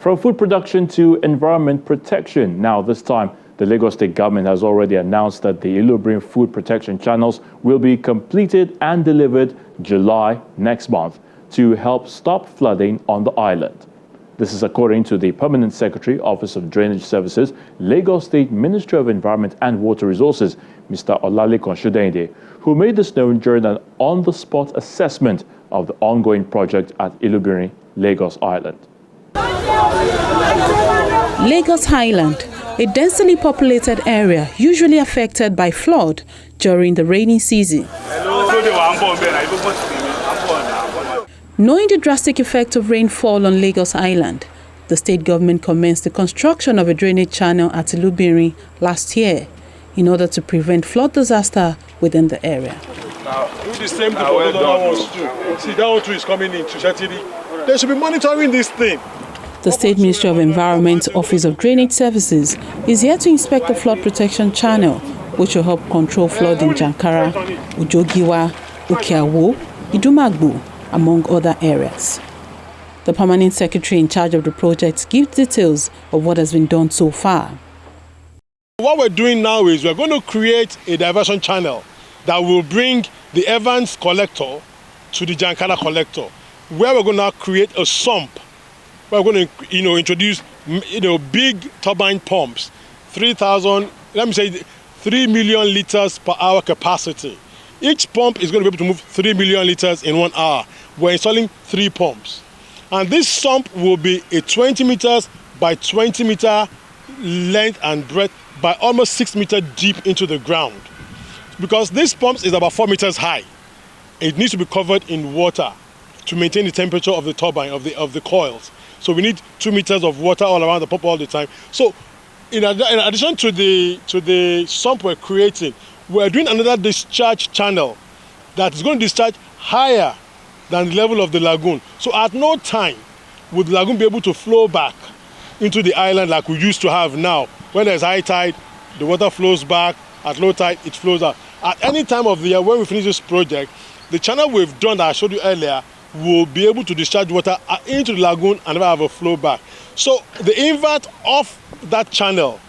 From food production to environment protection. Now, this time, the Lagos State government has already announced that the Ilubirin food protection channels will be completed and delivered July next month to help stop flooding on the island. This is according to the Permanent Secretary, Office of Drainage Services, Lagos State Ministry of Environment and Water Resources, Mr. Olalekan Sodende, who made this known during an on-the-spot assessment of the ongoing project at Ilubirin, Lagos Island. Lagos Highland, a densely populated area usually affected by flood during the rainy season. Knowing the drastic effect of rainfall on Lagos Island, the state government commenced the construction of a drainage channel at Ilubirin last year in order to prevent flood disaster within the area. Now, do the same thing for other ones too. See, that one too is coming in to Shetiri. They should be monitoring this thing. The State Ministry of Environment, Office of Drainage Services, is here to inspect the flood protection channel, which will help control flood in Jankara, Ujogiwa, Ukiawo, Idumagbo, among other areas. The Permanent Secretary in charge of the project gives details of what has been done so far. What we're doing now is we're going to create a diversion channel that will bring the Evans collector to the Jankara collector, where we're going to create a sump. We're going to, introduce, big turbine pumps, 3 million liters per hour capacity. Each pump is going to be able to move 3 million liters in 1 hour. We're installing 3 pumps. And this sump will be a 20 meters by 20 meter length and breadth by almost 6 meters deep into the ground. Because this pump is about 4 meters high. It needs to be covered in water to maintain the temperature of the turbine, of the coils. So we need 2 meters of water all around the pump all the time. So in addition to the sump we're creating, we're doing another discharge channel that is going to discharge higher than the level of the lagoon. So at no time would the lagoon be able to flow back into the island like we used to have now. When there's high tide, the water flows back. At low tide, it flows out. At any time of the year when we finish this project, the channel we've done that I showed you earlier will be able to discharge water into the lagoon and never have a flow back. So the invert of that channel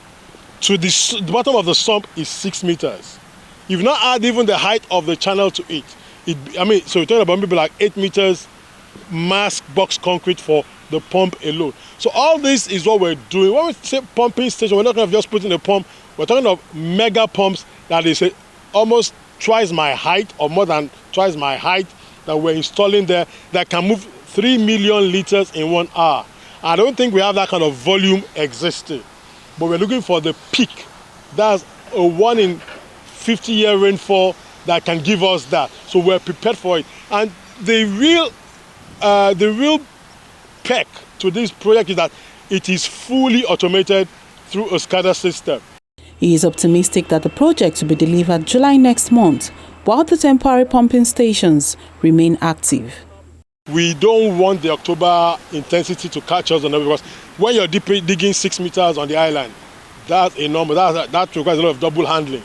to the bottom of the sump is 6 meters. You've not add even the height of the channel to it. So we're talking about maybe like 8 meters mass box concrete for the pump alone. So all this is what we're doing. When we say pumping station, we're not going to just put in a pump. We're talking of mega pumps that is almost twice my height or more than twice my height that we're installing there that can move 3 million liters in 1 hour. I don't think we have that kind of volume existing, but we're looking for the peak. That's a 1 in 50-year rainfall that can give us that. So we're prepared for it. And the real peck to this project is that it is fully automated through a SCADA system. He is optimistic that the project will be delivered July next month, while the temporary pumping stations remain active. We don't want the October intensity to catch us on that, because when you're digging 6 meters on the island, that's enormous. That requires a lot of double handling.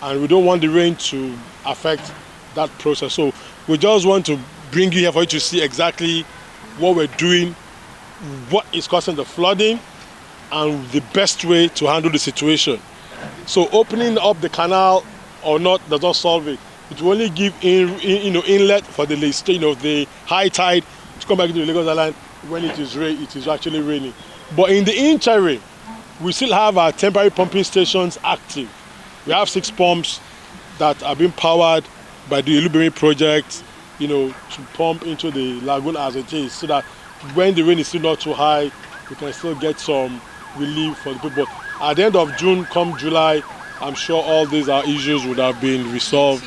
And we don't want the rain to affect that process. So we just want to bring you here for you to see exactly what we're doing, what is causing the flooding, and the best way to handle the situation. So opening up the canal or not does not solve it. It will only give inlet for the high tide to come back into the Lagos Island when it is actually raining. But in the interim, we still have our temporary pumping stations active. We have 6 pumps that are being powered by the Ilubirin project, to pump into the lagoon as it is, so that when the rain is still not too high, we can still get some relief for the people. At the end of June, come July, I'm sure all these issues would have been resolved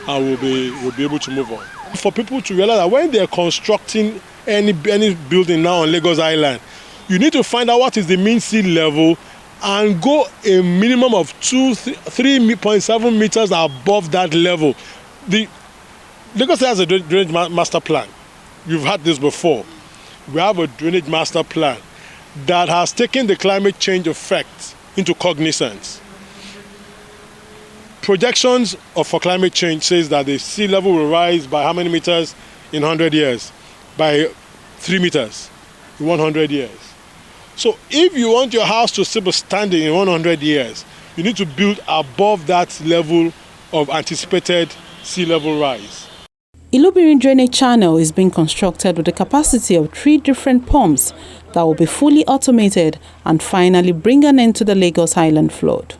and we'll be able to move on. For people to realize that when they're constructing any building now on Lagos Island, you need to find out what is the mean sea level and go a minimum of 3.7 meters above that level. The Lagos has a drainage master plan. You've had this before. We have a drainage master plan that has taken the climate change effect into cognizance. Projections for climate change says that the sea level will rise by how many meters in 100 years? By 3 meters in 100 years. So if you want your house to still be standing in 100 years, you need to build above that level of anticipated sea level rise. Ilubirin drainage channel is being constructed with a capacity of 3 different pumps that will be fully automated and finally bring an end to the Lagos Island flood.